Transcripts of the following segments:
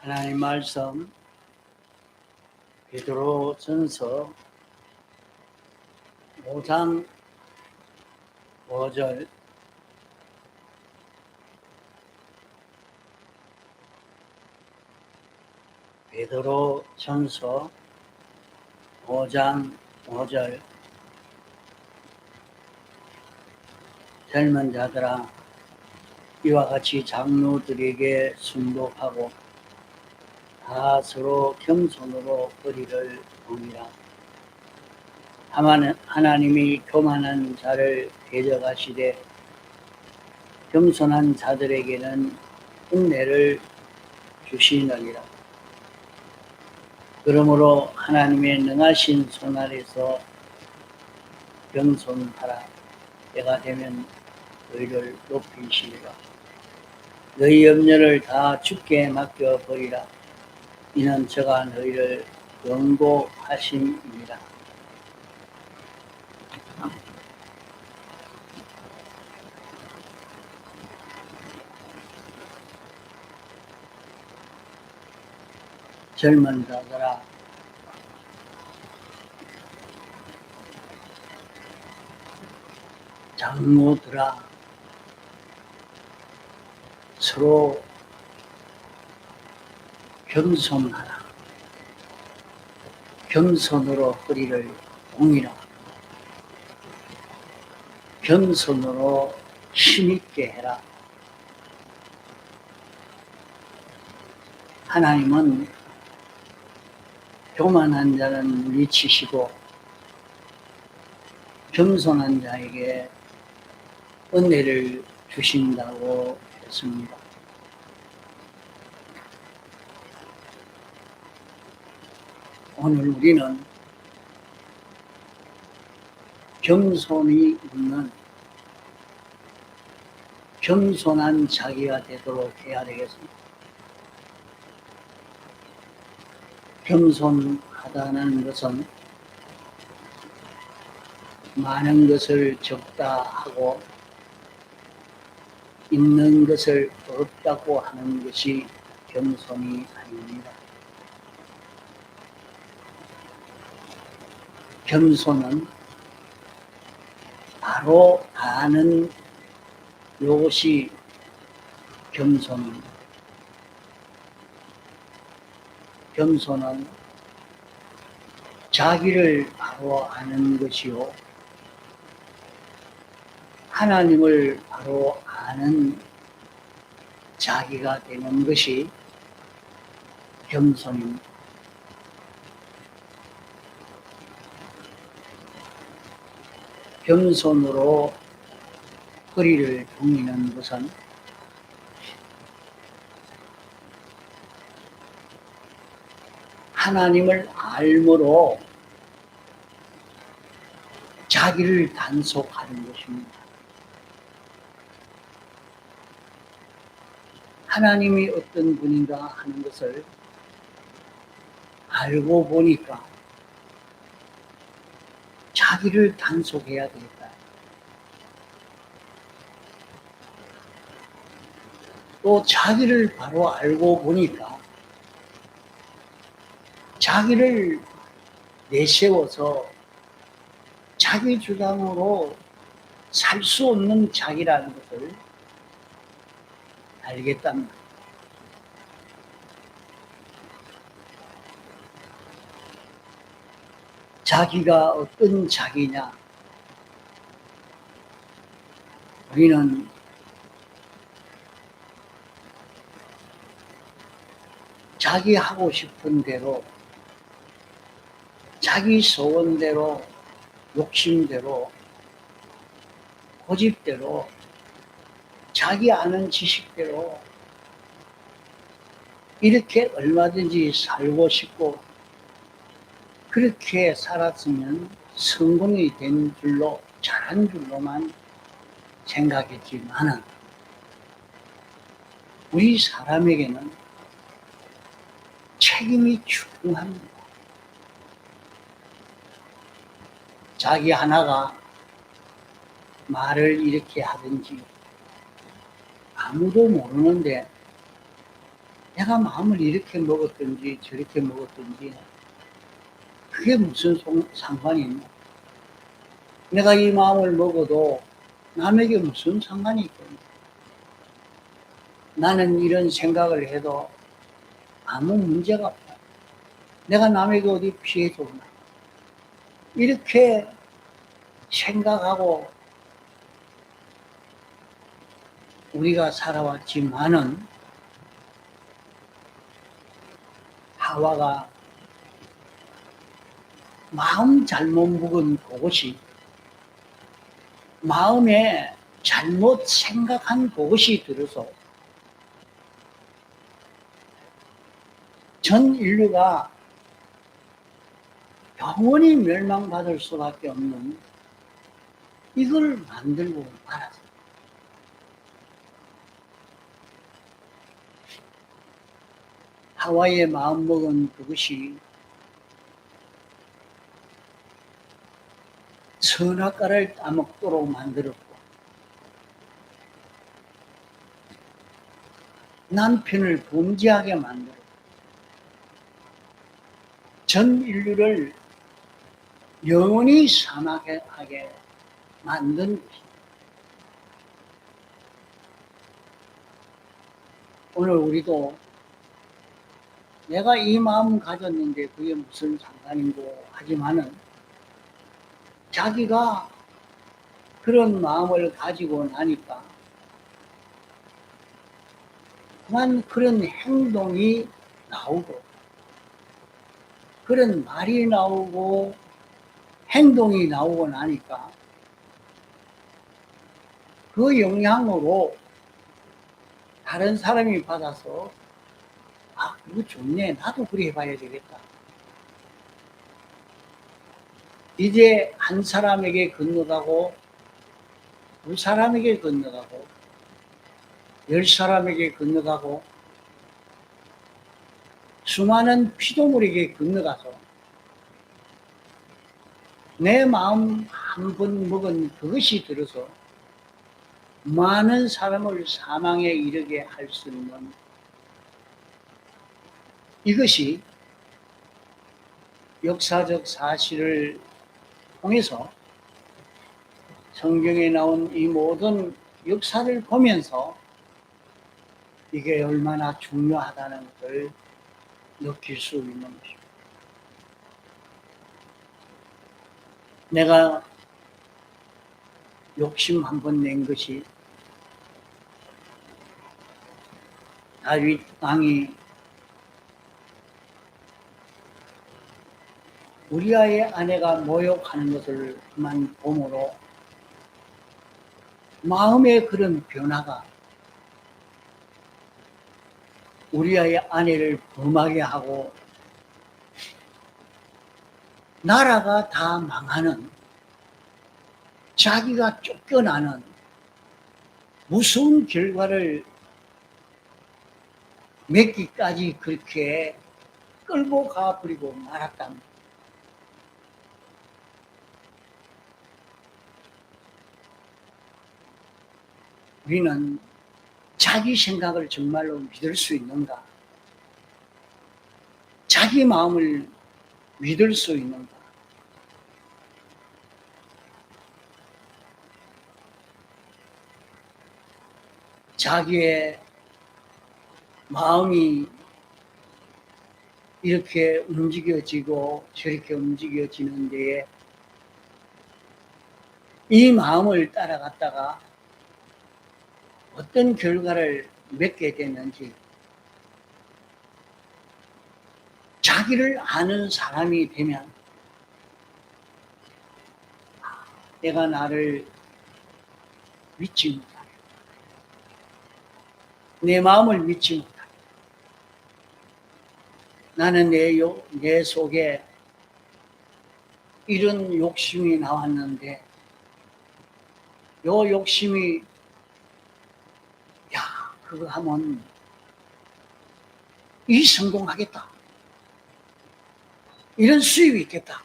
하나님 말씀 베드로전서 5장 5절 베드로전서 5장 5절 젊은 자들아 이와 같이 장로들에게 순복하고 다 서로 겸손으로 허리를 동이라. 하나님이 교만한 자를 대적하시되 겸손한 자들에게는 은혜를 주시느니라. 그러므로 하나님의 능하신 손 아래서 겸손하라. 때가 되면 너희를 높이시리라. 너희 염려를 다 주께 맡겨버리라. 이는 저가 너희를 경고하심이니라. 젊은 자들아 장로들아 서로 겸손하라. 겸손으로 허리를 동이라. 겸손으로 힘있게 해라. 하나님은 교만한 자는 물리치시고 겸손한 자에게 은혜를 주신다고 했습니다. 오늘 우리는 겸손이 있는 겸손한 자기가 되도록 해야 되겠습니다. 겸손하다는 것은 많은 것을 적다 하고 있는 것을 없다고 하는 것이 겸손이 아닙니다. 겸손은 바로 아는 것이 겸손입니다. 겸손은 자기를 바로 아는 것이요 하나님을 바로 아는 자기가 되는 것이 겸손입니다. 겸손으로 허리를 동이는 것은 하나님을 알므로 자기를 단속하는 것입니다. 하나님이 어떤 분인가 하는 것을 알고 보니까 자기를 단속해야 되겠다. 또 자기를 바로 알고 보니까 자기를 내세워서 자기 주장으로 살 수 없는 자기라는 것을 알겠답니다. 자기가 어떤 자기냐? 우리는 자기 하고 싶은 대로 자기 소원대로 욕심대로 고집대로 자기 아는 지식대로 이렇게 얼마든지 살고 싶고 그렇게 살았으면 성공이 된 줄로 잘한 줄로만 생각했지만 우리 사람에게는 책임이 중요합니다. 자기 하나가 말을 이렇게 하든지 아무도 모르는데 내가 마음을 이렇게 먹었든지 저렇게 먹었든지 그게 무슨 상관이 있나? 내가 이 마음을 먹어도 남에게 무슨 상관이 있겠냐? 나는 이런 생각을 해도 아무 문제가 없다. 내가 남에게 어디 피해 줬나? 이렇게 생각하고 우리가 살아왔지만은 하와가 마음 잘못 먹은 그것이 마음에 잘못 생각한 그것이 들어서 전 인류가 영원히 멸망받을 수밖에 없는 이걸 만들고 말았어요. 하와의 마음먹은 그것이 선악과를 따먹도록 만들었고 남편을 범죄하게 만들었고 전 인류를 영원히 사망하게 만든 것입니다. 오늘 우리도 내가 이 마음 가졌는데 그게 무슨 상관인고 하지만은 자기가 그런 마음을 가지고 나니까 그런 행동이 나오고 그런 말이 나오고 행동이 나오고 나니까 그 영향으로 다른 사람이 받아서 아, 그거 좋네. 나도 그래 해봐야 되겠다. 이제 한 사람에게 건너가고, 두 사람에게 건너가고, 10사람에게 건너가고, 수많은 피조물에게 건너가서 내 마음 한 번 먹은 그것이 들어서 많은 사람을 사망에 이르게 할 수 있는 이것이 역사적 사실을 통해서 성경에 나온 이 모든 역사를 보면서 이게 얼마나 중요하다는 것을 느낄 수 있는 것입니다. 내가 욕심 한번 낸 것이 다윗 왕이 우리아의 아내가 모욕하는 것을만 보므로 마음의 그런 변화가 우리아의 아내를 범하게 하고 나라가 다 망하는 자기가 쫓겨나는 무서운 결과를 맺기까지 그렇게 끌고 가버리고 말았답니다. 우리는 자기 생각을 정말로 믿을 수 있는가? 자기 마음을 믿을 수 있는가? 자기의 마음이 이렇게 움직여지고 저렇게 움직여지는 데에 이 마음을 따라갔다가 어떤 결과를 맺게 됐는지 자기를 아는 사람이 되면 내가 나를 믿지 못하겠다. 내 마음을 믿지 못하겠다. 나는 내 속에 이런 욕심이 나왔는데 요 욕심이 야 그거 하면 이 성공하겠다. 이런 수입이 있겠다.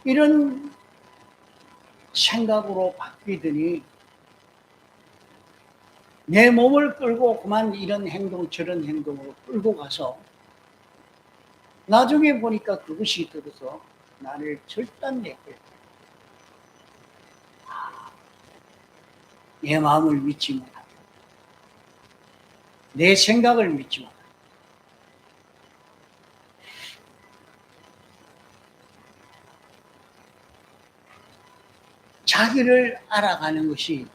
이런 생각으로 바뀌더니 내 몸을 끌고 그만 이런 행동 저런 행동으로 끌고 가서 나중에 보니까 그것이 들어서 나를 절단내버려. 내 마음을 믿지 못하고 내 생각을 믿지 못하고 자기를 알아가는 것이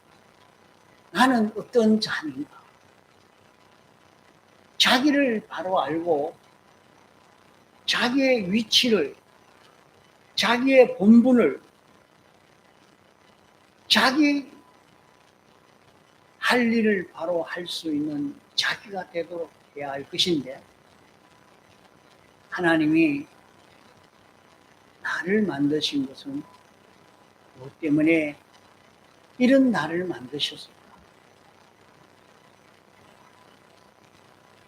나는 어떤 자인가, 자기를 바로 알고 자기의 위치를, 자기의 본분을, 자기 할 일을 바로 할 수 있는 자기가 되도록 해야 할 것인데, 하나님이 나를 만드신 것은 무엇 때문에 이런 나를 만드셨을까?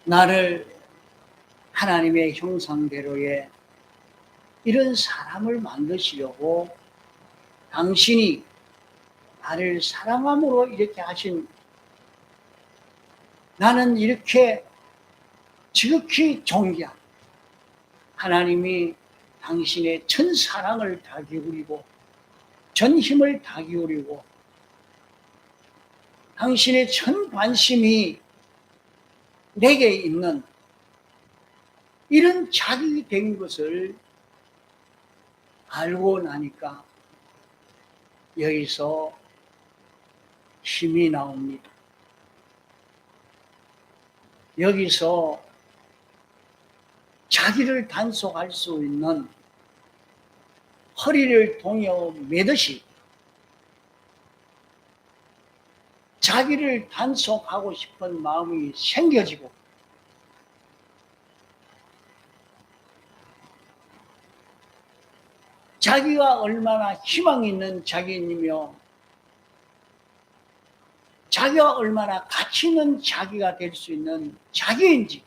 나를 하나님의 형상대로의 이런 사람을 만드시려고 당신이 나를 사랑함으로 이렇게 하신, 나는 이렇게 지극히 존귀한 하나님이 당신의 전 사랑을 다 기울이고 전 힘을 다 기울이고 당신의 전 관심이 내게 있는 이런 자기 된 것을 알고 나니까 여기서 힘이 나옵니다. 여기서 자기를 단속할 수 있는 허리를 동여 매듯이 자기를 단속하고 싶은 마음이 생겨지고 자기가 얼마나 희망 있는 자기이며 자기가 얼마나 가치 있는 자기가 될 수 있는 자기인지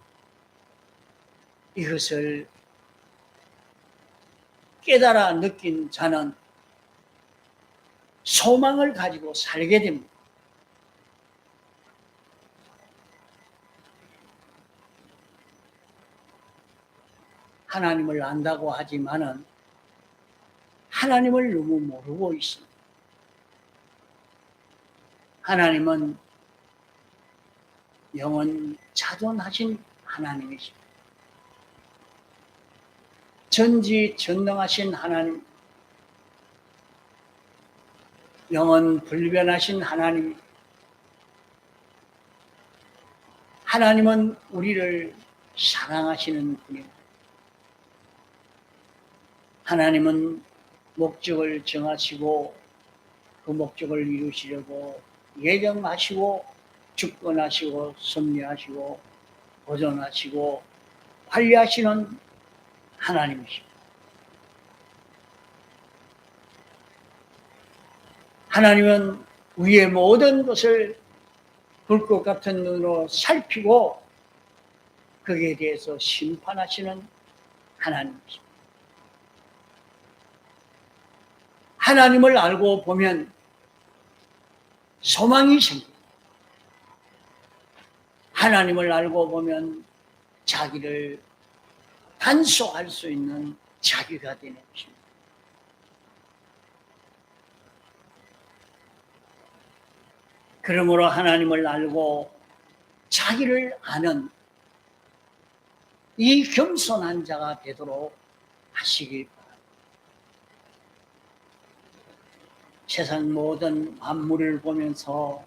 이것을 깨달아 느낀 자는 소망을 가지고 살게 됩니다. 하나님을 안다고 하지만은 하나님을 너무 모르고 있습니다. 하나님은 영원 자존하신 하나님이십니다. 전지전능하신 하나님, 영원 불변하신 하나님, 하나님은 우리를 사랑하시는 분입니다. 하나님은 목적을 정하시고 그 목적을 이루시려고 예정하시고 주권하시고 섭리하시고 보존하시고 관리하시는 하나님이십니다. 하나님은 위의 모든 것을 불꽃 같은 눈으로 살피고 거기에 대해서 심판하시는 하나님이십니다. 하나님을 알고 보면 소망이 생깁니다. 하나님을 알고 보면 자기를 단속할 수 있는 자기가 되는 것입니다. 그러므로 하나님을 알고 자기를 아는 이 겸손한 자가 되도록 하시기 바랍니다. 세상 모든 만물을 보면서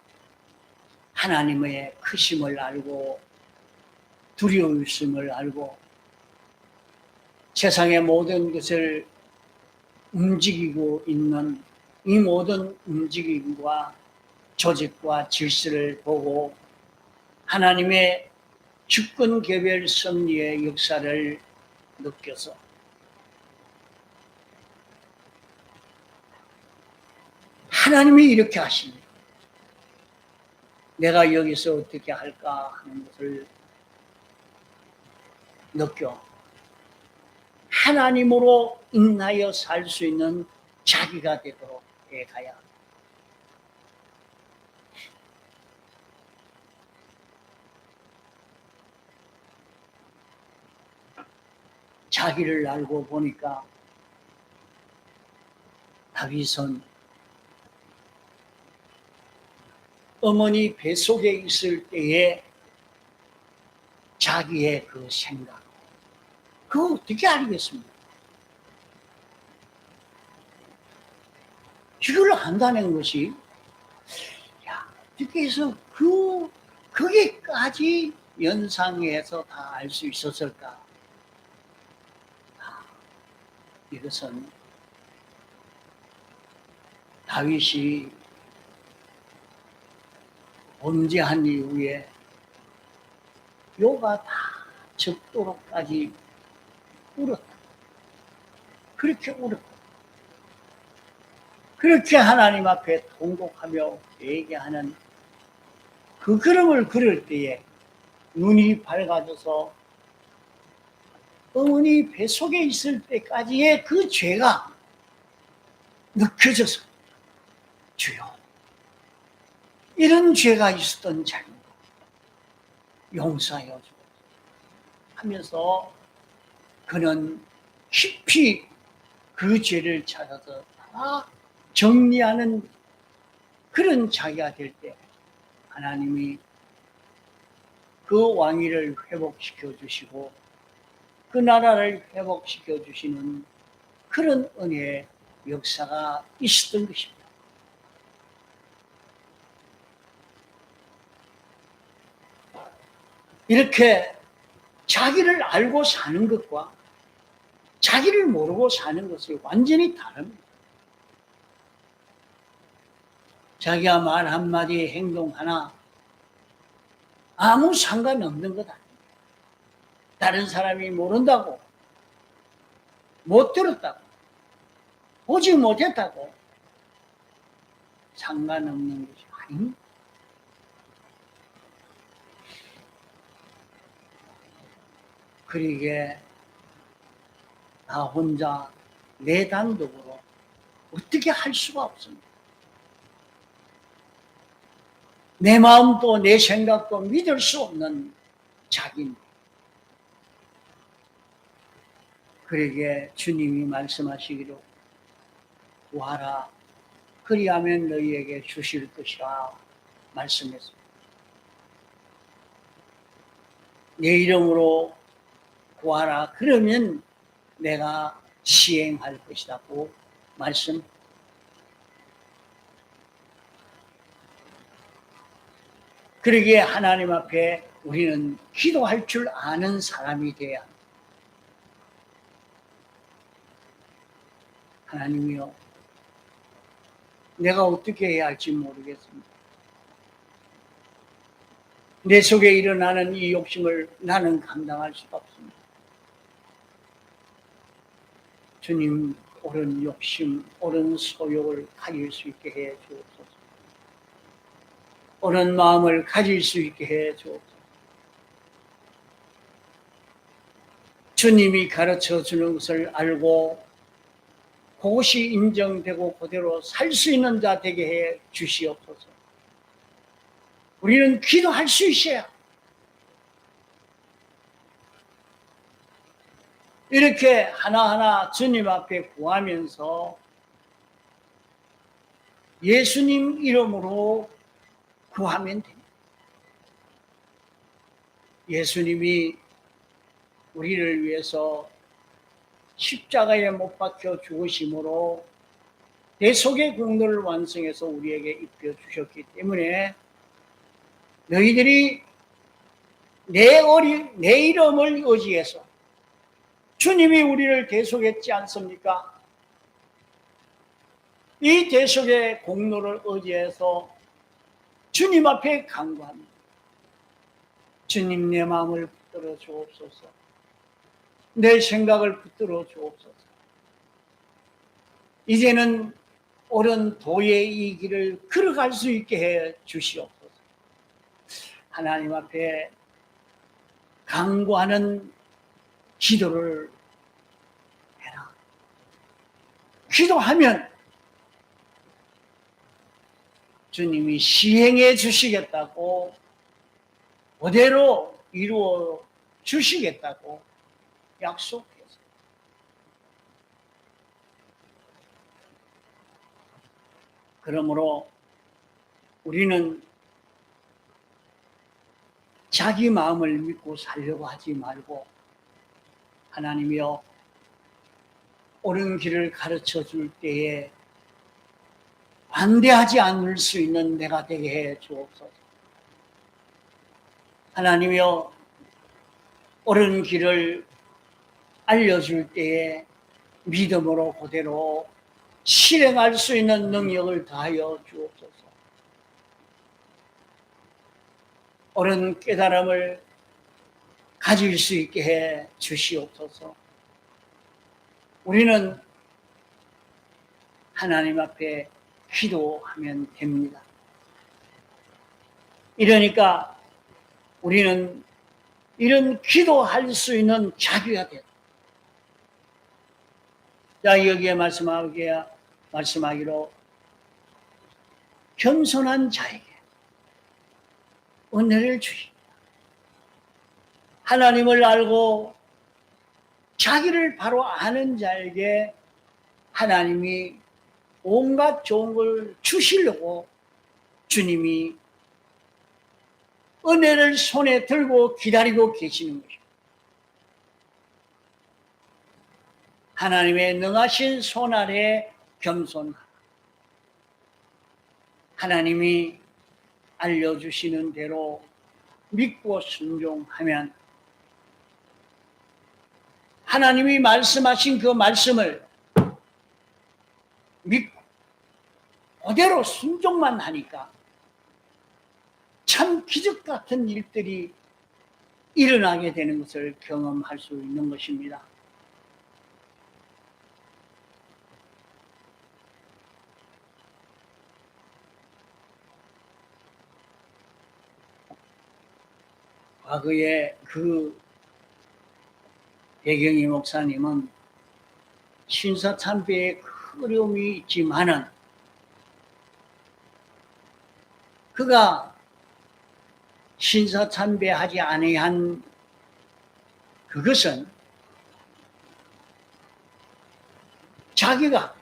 하나님의 크심을 알고 두려우심을 알고 세상의 모든 것을 움직이고 있는 이 모든 움직임과 조직과 질서를 보고 하나님의 주권 개별 섭리의 역사를 느껴서 하나님이 이렇게 하십니다. 내가 여기서 어떻게 할까 하는 것을 느껴 하나님으로 인하여 살 수 있는 자기가 되도록 해가야 합니다. 자기를 알고 보니까 다윗은 어머니 뱃속에 있을 때에 자기의 그 생각, 그거 어떻게 알겠습니까? 이걸 안다는 것이, 야, 어떻게 해서 거기까지 연상해서 다 알 수 있었을까? 이것은 다윗이 범죄한 이후에 요가 다 적도록까지 울었다. 그렇게 울었다. 그렇게 하나님 앞에 통곡하며 얘기하는 그 그림을 그릴 때에 눈이 밝아져서 어머니 뱃속에 있을 때까지의 그 죄가 느껴져서, 주여, 이런 죄가 있었던 잘못 용서하여 주옵소서 하면서 그는 깊이 그 죄를 찾아서 다 정리하는 그런 자기가 될 때 하나님이 그 왕위를 회복시켜 주시고 그 나라를 회복시켜 주시는 그런 은혜의 역사가 있었던 것입니다. 이렇게 자기를 알고 사는 것과 자기를 모르고 사는 것이 완전히 다릅니다. 자기가 말 한마디, 행동 하나 아무 상관없는 것 아닙니다. 다른 사람이 모른다고, 못 들었다고, 보지 못했다고 상관없는 것이 아닙니다. 그러기에 나 혼자 내 단독으로 어떻게 할 수가 없습니다. 내 마음도 내 생각도 믿을 수 없는 자기입니다. 그러기에 주님이 말씀하시기로 구하라 그리하면 너희에게 주실 것이라 말씀했습니다. 내 이름으로 구하라 그러면 내가 시행할 것이라고 말씀. 그러기에 하나님 앞에 우리는 기도할 줄 아는 사람이 돼야 합니다. 하나님이요, 내가 어떻게 해야 할지 모르겠습니다. 내 속에 일어나는 이 욕심을 나는 감당할 수가 없습니다. 주님, 옳은 욕심, 옳은 소욕을 가질 수 있게 해 주옵소서. 옳은 마음을 가질 수 있게 해 주옵소서. 주님이 가르쳐 주는 것을 알고 그것이 인정되고 그대로 살 수 있는 자 되게 해 주시옵소서. 우리는 기도할 수 있어야 이렇게 하나하나 주님 앞에 구하면서 예수님 이름으로 구하면 됩니다. 예수님이 우리를 위해서 십자가에 못 박혀 죽으심으로 대속의 공로를 완성해서 우리에게 입혀 주셨기 때문에 너희들이 내 이름을 의지해서 주님이 우리를 대속했지 않습니까? 이 대속의 공로를 의지해서 주님 앞에 간구합니다. 주님, 내 마음을 붙들어 주옵소서. 내 생각을 붙들어 주옵소서. 이제는 옳은 도의 이 길을 걸어갈 수 있게 해 주시옵소서. 하나님 앞에 간구하는 기도를 해라. 기도하면 주님이 시행해 주시겠다고, 그대로 이루어 주시겠다고 약속했어요. 그러므로 우리는 자기 마음을 믿고 살려고 하지 말고 하나님이여 옳은 길을 가르쳐 줄 때에 반대하지 않을 수 있는 내가 되게 해 주옵소서. 하나님이여 옳은 길을 알려줄 때에 믿음으로 그대로 실행할 수 있는 능력을 다하여 주옵소서. 옳은 깨달음을 가질 수 있게 해 주시옵소서. 우리는 하나님 앞에 기도하면 됩니다. 이러니까 우리는 이런 기도할 수 있는 자기가 된다. 자, 여기에 말씀하기로 겸손한 자에게 은혜를 주십니다. 하나님을 알고 자기를 바로 아는 자에게 하나님이 온갖 좋은 걸 주시려고 주님이 은혜를 손에 들고 기다리고 계시는 것입니다. 하나님의 능하신 손 아래 겸손하라. 하나님이 알려주시는 대로 믿고 순종하면 하나님이 말씀하신 그 말씀을 믿고 그대로 순종만 하니까 참 기적 같은 일들이 일어나게 되는 것을 경험할 수 있는 것입니다. 과거에 그 배경희 목사님은 신사참배에 어려움이 있지만은 그가 신사참배하지 아니한 그것은 자기가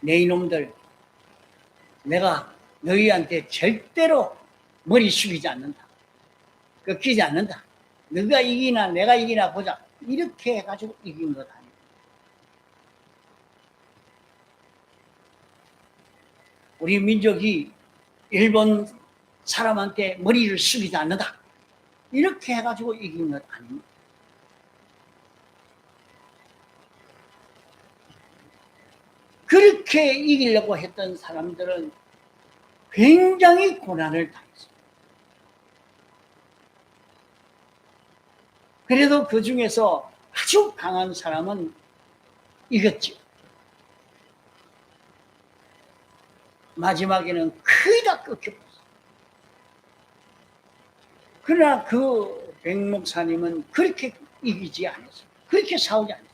내 이놈들 내가 너희한테 절대로 머리 숙이지 않는다. 꺾이지 않는다. 너가 이기나 내가 이기나 보자. 이렇게 해가지고 이긴 것 아니에요. 우리 민족이 일본 사람한테 머리를 숙이지 않는다. 이렇게 해가지고 이긴 것 아닙니다. 그렇게 이기려고 했던 사람들은 굉장히 고난을 당했습니다. 그래도 그 중에서 아주 강한 사람은 이겼죠. 마지막에는 거의 다 꺾여버렸어요. 그러나 그 백목사님은 그렇게 이기지 않았어요. 그렇게 싸우지 않았어요.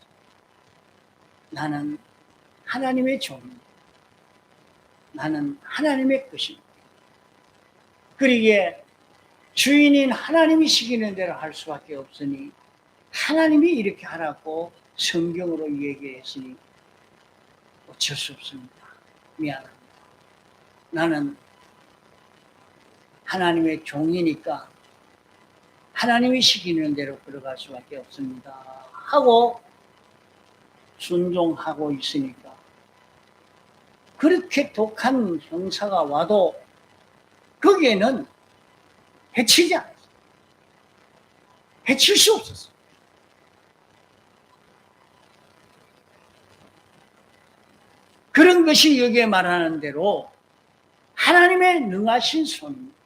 나는 하나님의 종입니다. 나는 하나님의 것입니다. 그러기에 주인인 하나님이 시키는 대로 할 수밖에 없으니 하나님이 이렇게 하라고 성경으로 얘기했으니 어쩔 수 없습니다. 미안합니다. 나는 하나님의 종이니까 하나님이 시키는 대로 걸어갈 수밖에 없습니다. 하고 순종하고 있으니까 그렇게 독한 형사가 와도 거기에는 해치지 않았어요. 해칠 수 없었어요. 그런 것이 여기에 말하는 대로 하나님의 능하신 손입니다.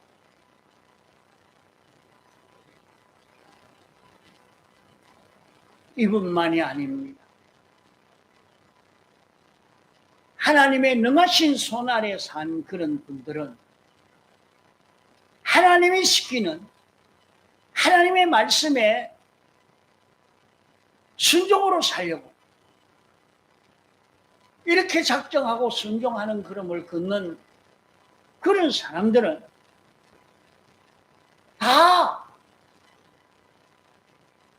이분만이 아닙니다. 하나님의 능하신 손 아래 산 그런 분들은 하나님이 시키는 하나님의 말씀에 순종으로 살려고 이렇게 작정하고 순종하는 걸음을 걷는 그런 사람들은 다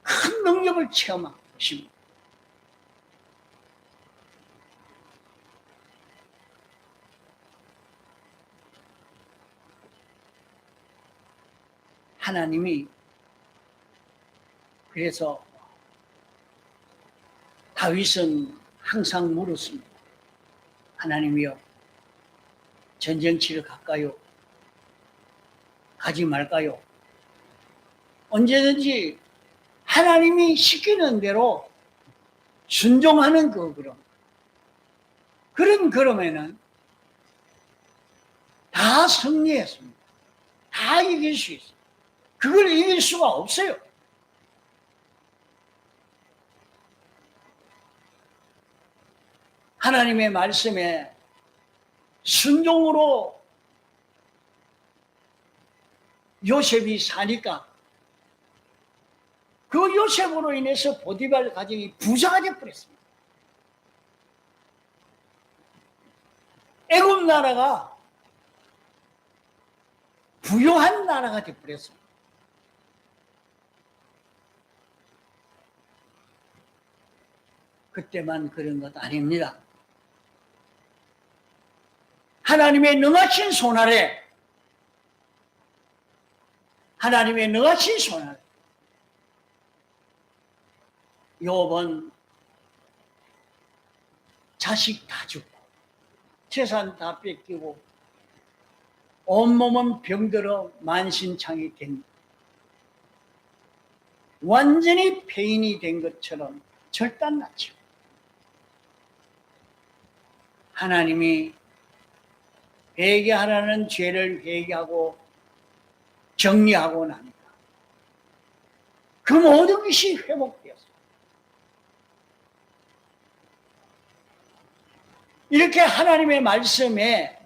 큰 능력을 체험한 것입니다. 하나님이 그래서 다윗은 항상 물었습니다. 하나님이여, 전쟁 치러 갈까요? 가지 말까요? 언제든지 하나님이 시키는 대로 순종하는 그런 걸음에는 다 승리했습니다. 다 이길 수 있어요. 그걸 이길 수가 없어요. 하나님의 말씀에 순종으로 요셉이 사니까 그 요셉으로 인해서 보디발 가정이 부자가 되어버렸습니다. 애굽 나라가 부유한 나라가 되어버렸습니다. 그때만 그런 것 아닙니다. 하나님의 능하신 손아래, 하나님의 능하신 손아래, 욥은 자식 다 죽고 재산 다 뺏기고 온몸은 병들어 만신창이 된, 완전히 폐인이 된 것처럼 절단났죠. 하나님이 회개하라는 죄를 회개하고 정리하고 나니까 그 모든 것이 회복되었어요. 이렇게 하나님의 말씀에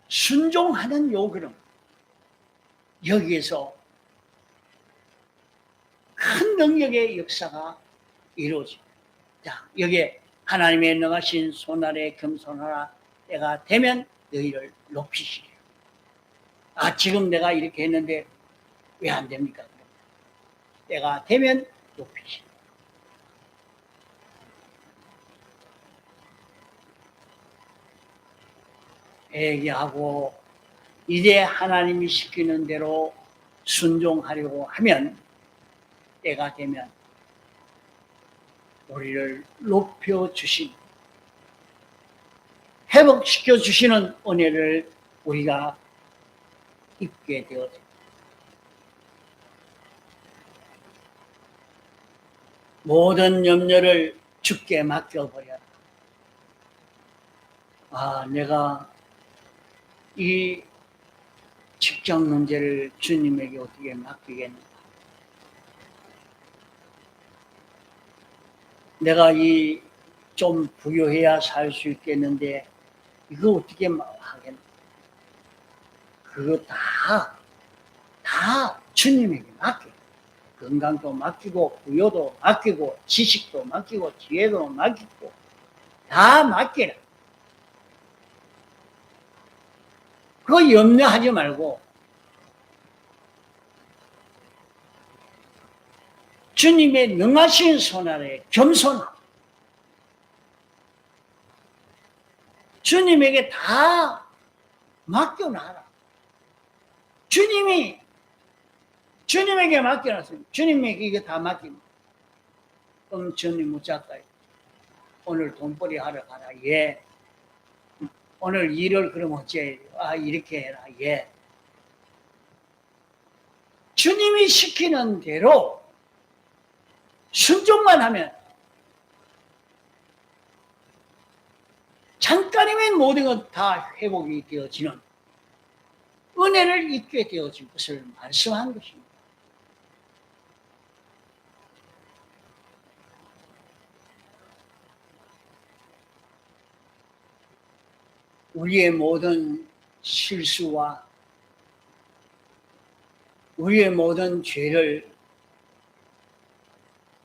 순종하는 요 그럼, 여기에서 큰 능력의 역사가 이루어집니다. 자, 여기에 하나님의 능하신 손아래 겸손하라, 때가 되면 너희를 높이시리라. 아, 지금 내가 이렇게 했는데 왜 안 됩니까? 때가 되면 높이시리라. 회개하고 이제 하나님이 시키는 대로 순종하려고 하면 때가 되면 우리를 높여주신, 회복시켜주시는 은혜를 우리가 입게 되어집니다. 모든 염려를 주께 맡겨버려라. 아, 내가 이 직장 문제를 주님에게 어떻게 맡기겠는가? 내가 좀 부유해야 살 수 있겠는데 이거 어떻게 하겠나? 그거 다 주님에게 맡겨. 건강도 맡기고 부여도 맡기고 지식도 맡기고 지혜도 맡기고 다 맡겨라. 그거 염려하지 말고 주님의 능하신 손아래 겸손하고 주님에게 다 맡겨놔라. 주님에게 맡겨놨어요. 주님에게 이게 다 맡깁니다. 그럼 주님 묻자까요? 오늘 돈벌이 하러 가라. 예. 오늘 일을 그럼 어째? 아, 이렇게 해라. 예. 주님이 시키는 대로 순종만 하면 잠깐이면 모든 것 다 회복이 되어지는 은혜를 입게 되어진 것을 말씀한 것입니다. 우리의 모든 실수와 우리의 모든 죄를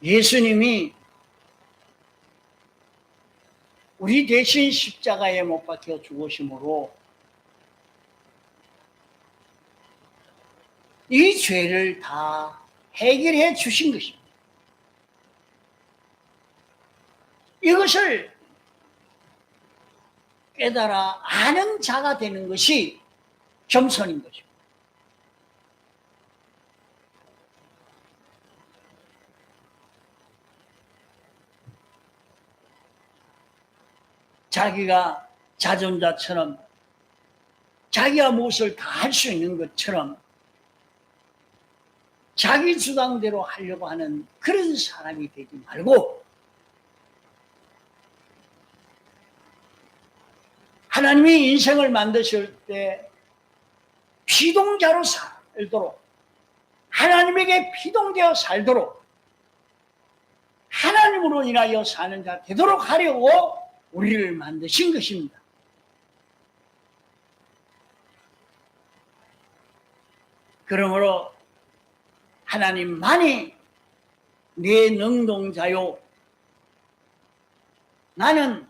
예수님이 우리 대신 십자가에 못 박혀 죽으심으로 이 죄를 다 해결해 주신 것입니다. 이것을 깨달아 아는 자가 되는 것이 겸손인 것입니다. 자기가 자존자처럼 자기가 무엇을 다 할 수 있는 것처럼 자기 주장대로 하려고 하는 그런 사람이 되지 말고 하나님이 인생을 만드실 때 피동자로 살도록 하나님에게 피동되어 살도록 하나님으로 인하여 사는 자 되도록 하려고 우리를 만드신 것입니다. 그러므로 하나님만이 내 능동자요, 나는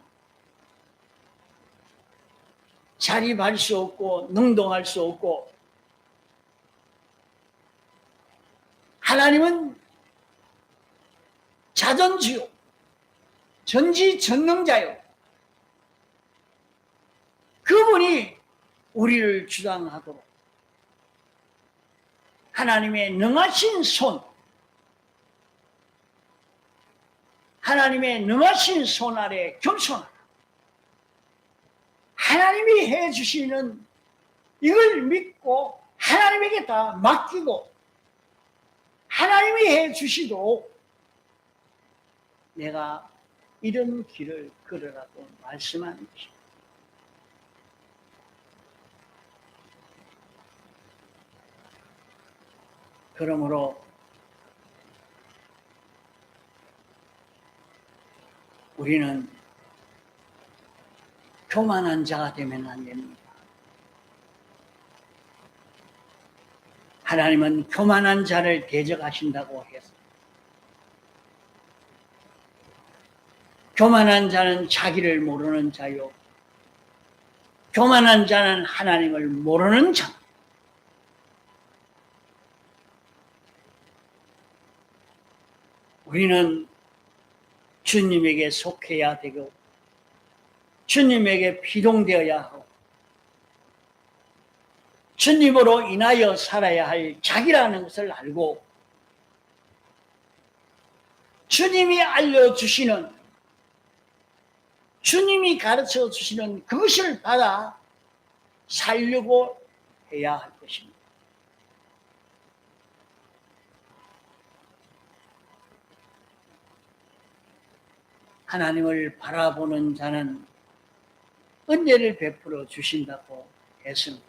자립할 수 없고 능동할 수 없고 하나님은 자전지요 전지전능자요, 그분이 우리를 주장하도록 하나님의 능하신 손, 하나님의 능하신 손 아래 겸손하라. 하나님이 해주시는 이걸 믿고 하나님에게 다 맡기고 하나님이 해주시도록 내가 이런 길을 걸으라고 말씀하는 것입니다. 그러므로 우리는 교만한 자가 되면 안 됩니다. 하나님은 교만한 자를 대적하신다고 해서 교만한 자는 자기를 모르는 자요, 교만한 자는 하나님을 모르는 자. 우리는 주님에게 속해야 되고 주님에게 피동되어야 하고 주님으로 인하여 살아야 할 자기라는 것을 알고 주님이 알려주시는, 주님이 가르쳐 주시는 그것을 받아 살려고 해야 할 것입니다. 하나님을 바라보는 자는 은혜를 베풀어 주신다고 했습니다.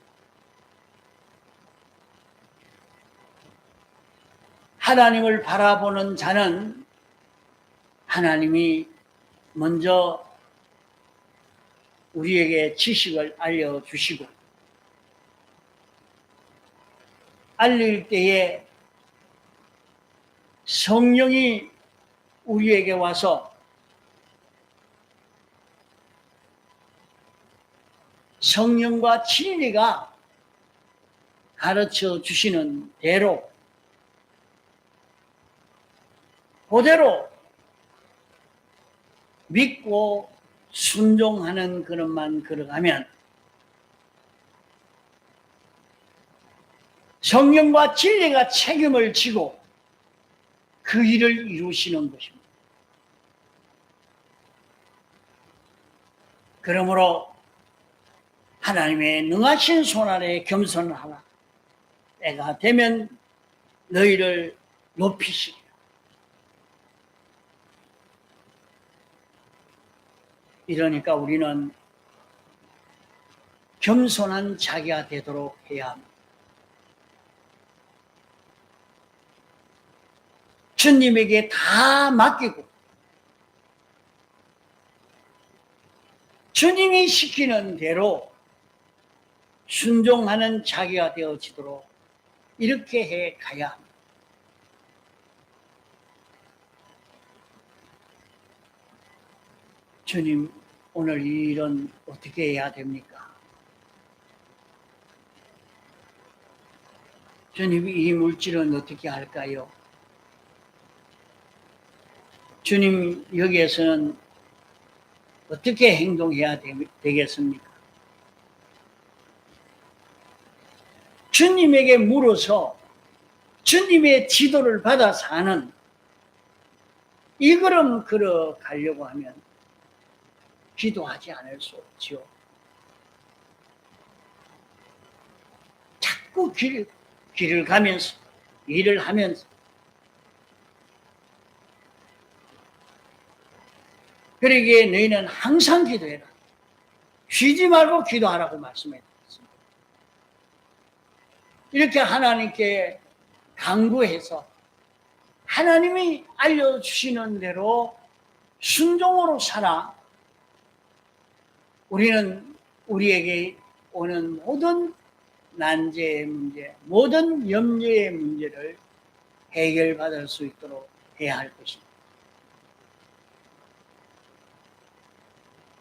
하나님을 바라보는 자는 하나님이 먼저 우리에게 지식을 알려주시고 알릴 때에 성령이 우리에게 와서 성령과 진리가 가르쳐 주시는 대로 그대로 믿고 순종하는 그릇만 걸어가면 성령과 진리가 책임을 지고 그 일을 이루시는 것입니다. 그러므로 하나님의 능하신 손 아래 겸손하라. 때가 되면 너희를 높이시리라. 이러니까 우리는 겸손한 자기가 되도록 해야 합니다. 주님에게 다 맡기고 주님이 시키는 대로 순종하는 자기가 되어지도록 이렇게 해 가야 합니다. 주님, 오늘 이 일은 어떻게 해야 됩니까? 주님, 이 물질은 어떻게 할까요? 주님, 여기에서는 어떻게 행동해야 되겠습니까? 주님에게 물어서 주님의 지도를 받아 사는 이 걸음 걸어가려고 하면 기도하지 않을 수 없지요. 자꾸 길을 가면서, 일을 하면서, 그러기에 너희는 항상 기도해라. 쉬지 말고 기도하라고 말씀해 드렸습니다. 이렇게 하나님께 간구해서 하나님이 알려주시는 대로 순종으로 살아 우리는 우리에게 오는 모든 난제의 문제, 모든 염려의 문제를 해결받을 수 있도록 해야 할 것입니다.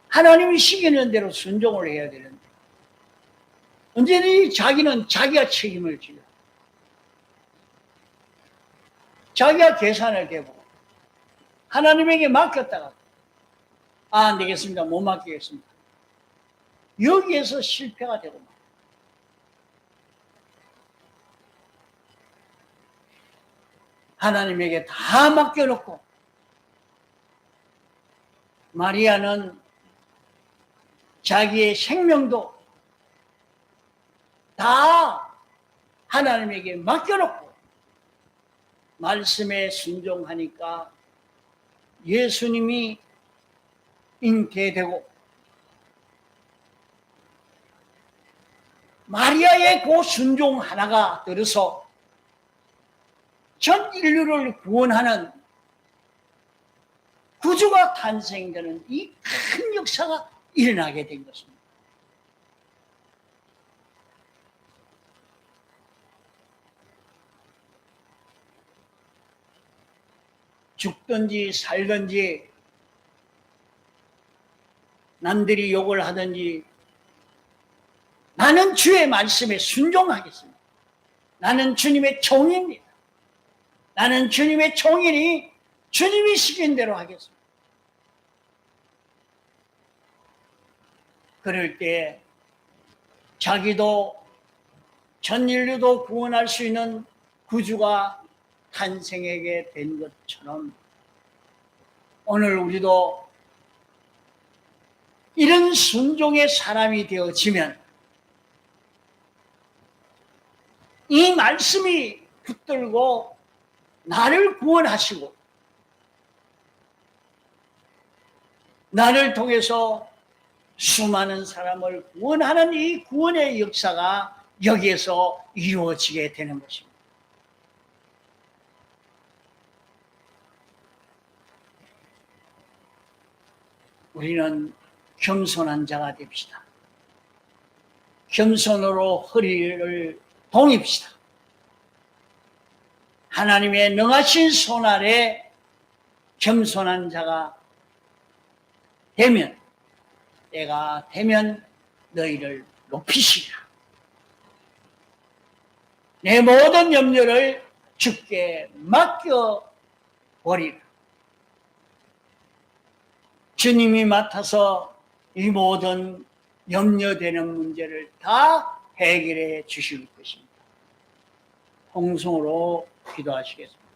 하나님이 시키는 대로 순종을 해야 되는데 언제든지 자기는 자기가 책임을 지려. 자기가 계산을 해보고 하나님에게 맡겼다가 안 되겠습니다. 못 맡기겠습니다. 여기에서 실패가 되고 말. 하나님에게 다 맡겨놓고 마리아는 자기의 생명도 다 하나님에게 맡겨놓고 말씀에 순종하니까 예수님이 잉태되고 마리아의 그 순종 하나가 들어서 전 인류를 구원하는 구주가 탄생되는 이 큰 역사가 일어나게 된 것입니다. 죽든지 살든지 남들이 욕을 하든지 나는 주의 말씀에 순종하겠습니다. 나는 주님의 종입니다. 나는 주님의 종이니 주님이 시킨 대로 하겠습니다. 그럴 때 자기도 전 인류도 구원할 수 있는 구주가 탄생하게 된 것처럼 오늘 우리도 이런 순종의 사람이 되어지면 이 말씀이 붙들고 나를 구원하시고 나를 통해서 수많은 사람을 구원하는 이 구원의 역사가 여기에서 이루어지게 되는 것입니다. 우리는 겸손한 자가 됩시다. 겸손으로 허리를 동입시다. 하나님의 능하신 손 아래 겸손한 자가 되면 때가 되면 너희를 높이시리라. 내 모든 염려를 주께 맡겨버리라. 주님이 맡아서 이 모든 염려되는 문제를 다 해결해 주실 것입니다. 홍성으로 기도하시겠습니다.